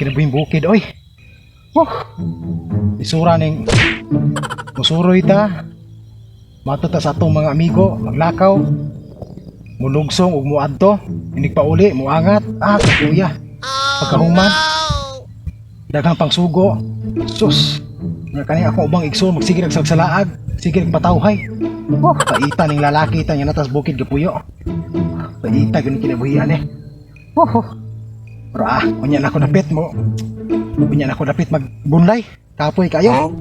kinabuhing bukid, oy. Isura ning musuroy ta. Matata sa atong mga amigo, maglakaw. Mulugsong ug muadto, inig pa uli, muangat. Kakuya. Pagkahuman. Daghang pangsugo. Sus. Nga kani ako ubang igsoon magsige nagsagsalaag, sige nagpatawhay. Paita ning lalaki ta nya natas bukid gapuyo. Paita gyud kinabuhian eh. Ra, unya na ako dapit mo. Unya na ako dapit magbunlay. Kapoy kayo.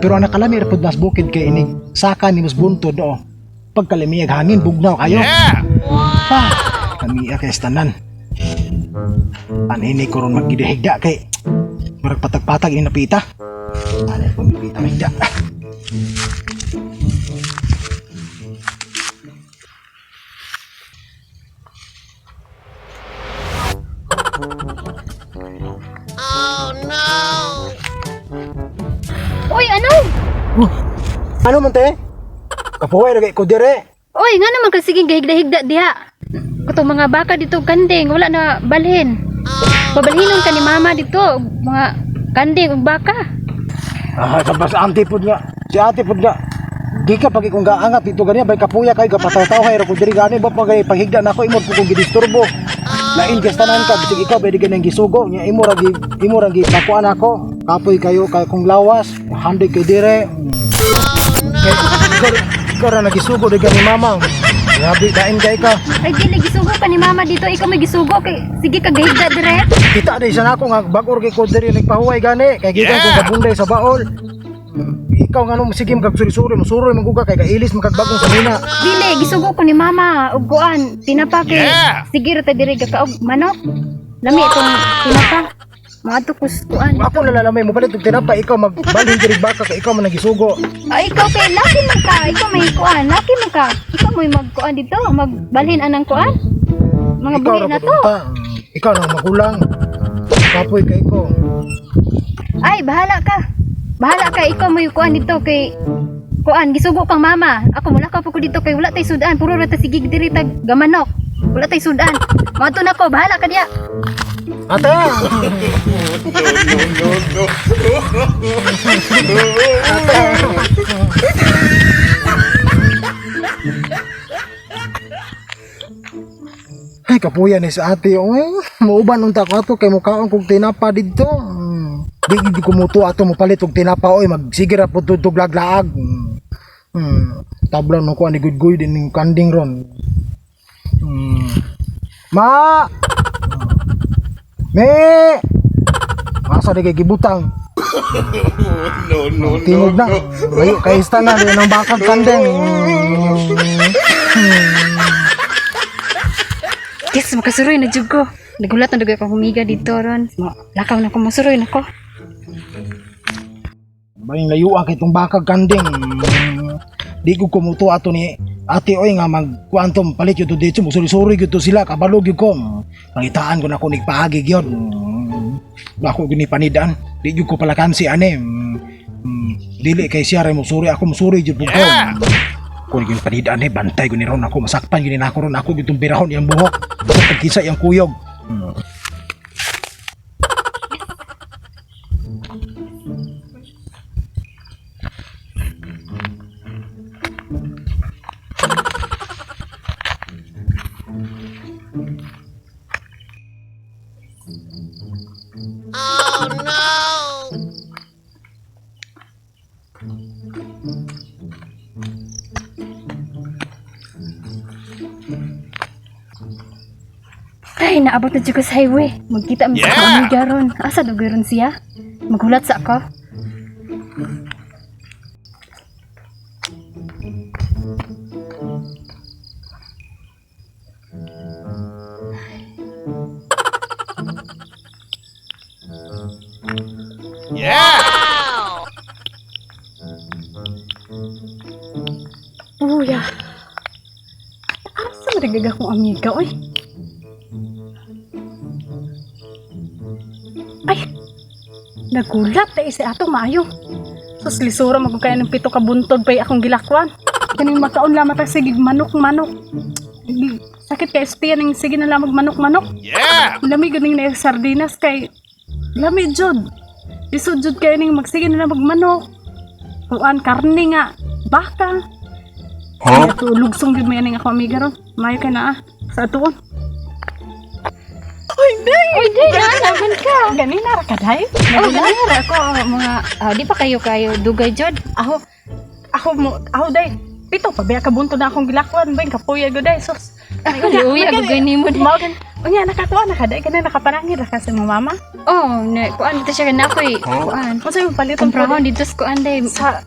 Pero ang nakalami ra pud mas bukid kay inig saka ni mas buntod o. Pagkalimiag hangin bugnaw kayo. Kami kay tanan. Anini ko ron magidihigda kay marag patag-patag ini napita. Ano ko napita higda. Uy, ano? Ano man te? Kapuhay lagi ko dire. Uy, nga naman kasiging gahigda-higda diha. Katong mga baka dito kanding, wala na balhin. Babalhinon ka ni mama dito, mga kanding ug baka. Sabas auntie pud nga. Si ate pud nga. Di ka pag ikong gaangat dito ganyan, bay kapuya kayo kapataw-taw hayro ko diri gani ba pag paghigda na ako imod ko kung gidisturbo. Lain gastanan ka bisig ikaw pwede ganang gisugo nya imo ra gi pakuan ako. Kapoy kayo kay kung lawas, handi kay dire. Ikaw ra nagisugo di gani mama. Grabe kain kay ka. Ay dili gisugo ka ni mama dito, ikaw may gisugo kay sige ka gahigda dire. Kita di sana ako nga bagor kay ko diri nagpahuway gani kay gikan ko gabunday sa baol. Ikaw nga nung sige magkagsuri-suri, musuroy maguga kay kailis magkagbagong sa mina. Dili gisugo ko ni mama ug kuan, tinapa kay sige ra ta dire ka og manok. Lami itong tinapa. Maadto kus kuan. Ako nalalamay mo palit og tinapa ikaw magbalhin diri baka kay ikaw man nagisugo. Ay ikaw kay laki man ka, ikaw may kuan, laki man ka. Ikaw may magkuan dito, magbalhin anang kuan. Mga Ikaw buhi ra na to. putunta. Ikaw na magulang. Kapoy kay ko. Ay bahala ka. Bahala ka, ikaw may kuan dito kay kuan gisugo kang mama. Ako mula ka po ko dito kay wala tay sudan, puro ra ta sigig diri tag gamanok. Wala tay sudan. Mato na ko, bahala ka diya. Ate! Ay, kapuya ni sa ate. Uy, mauban nung tako ato kay mukhaon kong tinapa dito. Di kumuto ato mo palit og tinapa. Uy, magsige ra po tutog laglaag. Tablan no ko ani gudgoy din ning kanding ron. Ma! Me! Asa di kay gibutang? No. Tingog na. Ayo, kay na din ang bakag kandeng. Yes, makasuroy na jud ko. Nagulat na dugay ko humiga dito ron. Lakaw na ko masuroy na ko. Baling layuan kay itong bakag kandeng. Di ko kumuto ato ni ate oy nga magkuantom palit yun dito. Musuri-suri yun sila. Kabalog yun ko. Pangitaan ko na ko nagpahagig yun. Ako ginipanidaan. Di yun ko palakansi ane. Dili kay siya rin musuri. Ako musuri yun po ko. Kung yung panidaan bantay ko ni ron ako. Masakpan yun ako ron. Ako itong pirahon yung buhok. Sa pagkisa yung kuyog. Ay, naabot na dyan ko sa highway. Magkita mo sa kamiga ron. Asa dugay ron siya? Maghulat sa ako. Uya. Asa marigag akong amiga, oy? Ay, nagulat tayo sa ato maayo. Sus lisura magkaya ng pito ka buntod pa'y akong gilakwan. Kaning makaon lamang ta sigig manok. sakit kay espiya ning sige na lang magmanok-manok. Yeah! Lami ganing na sardinas kay lami jud. Isud jud kay ning magsige na lang magmanok. Kuan karne nga baka. Huh? Ito lugsong jud may ning ako amiga ron. Mayo kay na sa atuon. Oy, day na naman ka. Ganina ra ka day. Oh, ganira ako mga di pa kayo dugay jud. Ako day. Pito pa biya kabunto na akong gilakwan ba kapuya go day sus. Uy, ako ganimo din. Mao gan. Unya nakakuha na kada kana nakapanangin ra ka sa mo mama. Oh, na kuan dito siya kanako eh. Kuan. Unsa yung paliton Komprahon dito sa kuan day. sa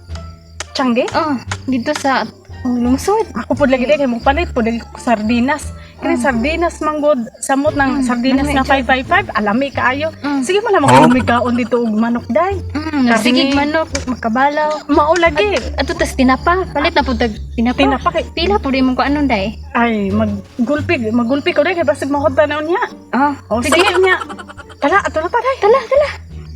Changi? Oh, dito sa lungsod. Ako po lagi day kay mo palit po lagi ko sardinas. Kini sardinas manggod samot ng sardinas lami, na 555 alami kaayo. Mm. Sige man lang kumikaon dito og manok day. Nasigig manok, makabalaw. Mao lagi. Ato tas tinapa, palit na pud tag tinapa. Tinapa kay Pila pud imong kuanon day. ay magulpi ko day kay basig mahod na niya. Oh, O sige niya. Tala ato na pa day. tala.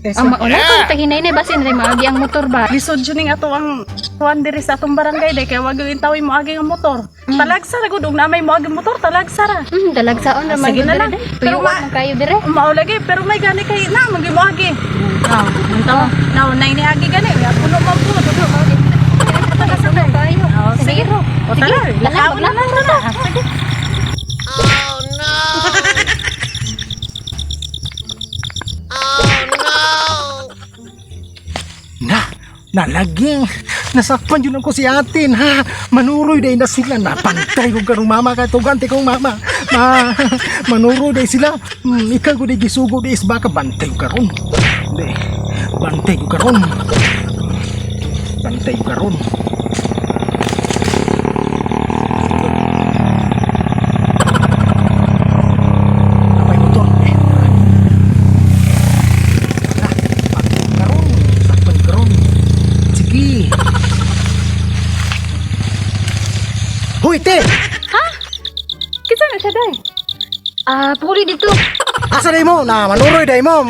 Lisod Wala ko taginay na basin rin maagi ang motor ba. lisod yun nga ato ang tuwan diri sa atong barangay day kay wag yung tawi mo agi ang motor. Talagsa ra gud og namay mo agi motor talagsa ra. Dalagsaon na man Sige na dire lang. day. Pero Pero man kayo dire. Mao lagi pero may gani kay na magi mo agi. Taw na ini agi gani ya puno man po dulo mo agi. Sige kayo. Sige ro. O tala, lakaw na lang na. Sige. Nalaging nasakpan yun ako si atin ha, manuroy day na sila, napantay ko karong mama ka tugante kong mama manuroy day sila. Ikaw ko day gisugo day is baka bantay ko karon, hindi bantay ko karon. Napay motor sakpan karon. Sige. Hoy, te! Kinsa na siya day? Puli dito. Asa day mo? Na manuroy day mo.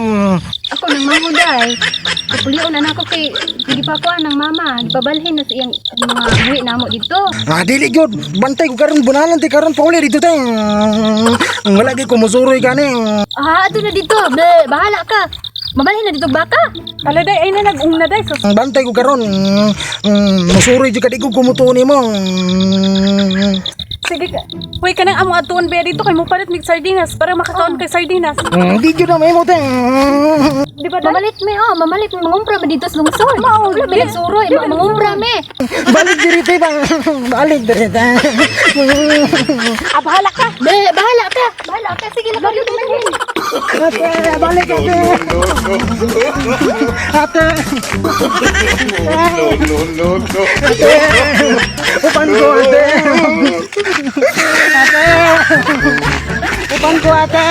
Ako nang mamo day. Kapulion na nako kay hindi pa ko nang mama. Ipabalhin na sa iyang mga buwi namo dito. Dili gyud. Bantay ko karon bunalan ti karon pauli dito te. Wala gyud ko musuroy gani. Ato na dito. Bahala ka. Mabalhin na dito baka. Tala day ay na nag-ung na day sus. Bantay ko karon. Musuroy jud kadi ko kumutuni mo. Sige ka. Hoy kanang amo atuon ba dito kay mo palit mig sardinas para makakaon kay sardinas. Di gyud na may mo te. Di ba day? Mamalit mo mangumpra ba dito sa lungsod? Wala ba nagsuroy? Mangumpra me. Balik diri te bang. Balik diri te. Bahala ka. Bahala ka. Sige na balik man din. Ate, balik ate. Ate. No. Ate. Upan ko ate. Ate. Upan ko ate.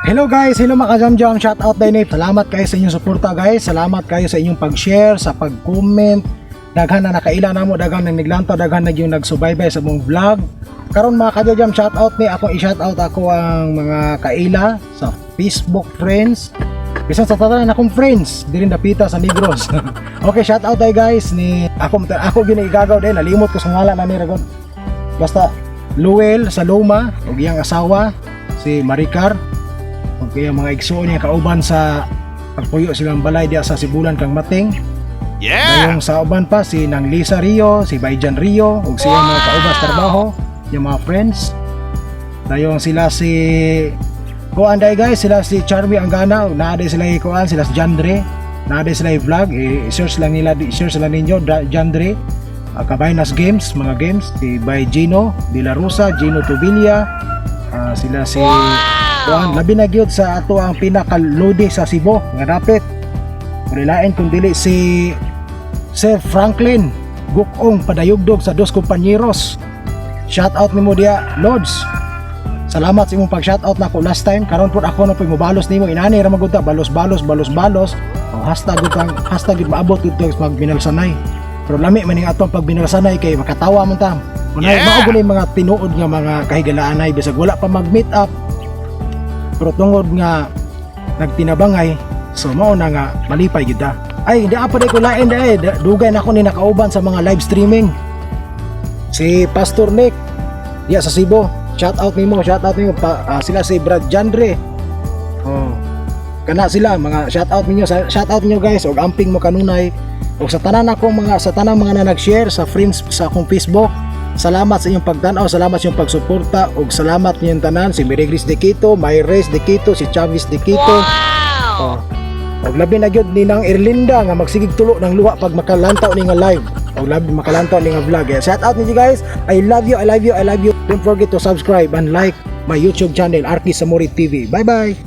Hello guys, hello mga ka-jam-jam, shout out din. Salamat kayo sa inyong suporta guys. Salamat kayo sa inyong pag-share, sa pag-comment. Daghan na nakaila na mo, daghan na naglanta, daghan na yung nagsubaybay sa mong vlog. Karon mga ka-jam, shout out ni ako, i-shout out ako ang mga kaila sa Facebook friends. Bisan sa tatanan akong friends, di rin napita sa Negros. Okay, shout out tayo guys ni ako ginigagaw din, nalimot ko sa ngalan na ni Ragon. Basta Luel sa Loma, ug iyang asawa si Maricar. Okay, ang mga igsuon niya kauban sa pagpuyo silang balay diya sa Sibulan kang Mating. Yeah! Yung sa uban pa si Nang Lisa Rio, si Bayjan Rio, ug siya mga kauban sa trabaho, yung mga friends. Dayon sila si kuan day guys, sila si Charmy Angana, naaday sila kuan, sila si Jandre, naaday sila vlog, i-search lang nila, i-search lang ninyo Jandre. Cabaynas Games, mga games, si by Gino De La Rosa, Gino Tubilla, sila si kuan labi na gyud sa ato ang pinaka-lodi sa Cebu nga dapit. Marilain kung dili si Sir Franklin Gukong padayugdog sa Dos Compañeros. Shout out nimo dia Lods. Salamat sa imong pag-shout out nako last time. Karon pud ako na poy mobalos nimo inani ra magud ta balos. O hashtag gud maabot gud mag binalsanay. Pero lami man ning atong pagbinalsanay kay makatawa man ta. Unay mao gud mga tinuod nga mga kahigalaanay bisag wala pa mag-meet up. Pero tungod nga nagtinabangay, so mao na nga malipay gid ta. Ay, di apa day ko lain day. Dugay na ako ni nakauban sa mga live streaming. Si Pastor Nick, diya sa Cebu. Shout out nimo sila si Brad Jandre. Oh. Kana sila mga shout out ninyo guys og amping mo kanunay. Og sa tanan mga na nag-share sa friends sa akong Facebook. Salamat sa inyong pagtanaw, salamat sa inyong pagsuporta og salamat ninyong tanan si Mirigris De Quito, Mayres De Quito, si Chavis De Quito. Oh. Og labi na gyud ni nang Erlinda nga magsigig tulo ng luha pag makalantaw ni nga live. Og labi makalantaw ni nga vlog. Shout out ninyo guys. I love you. Don't forget to subscribe and like my YouTube channel Arky Samori TV. Bye bye.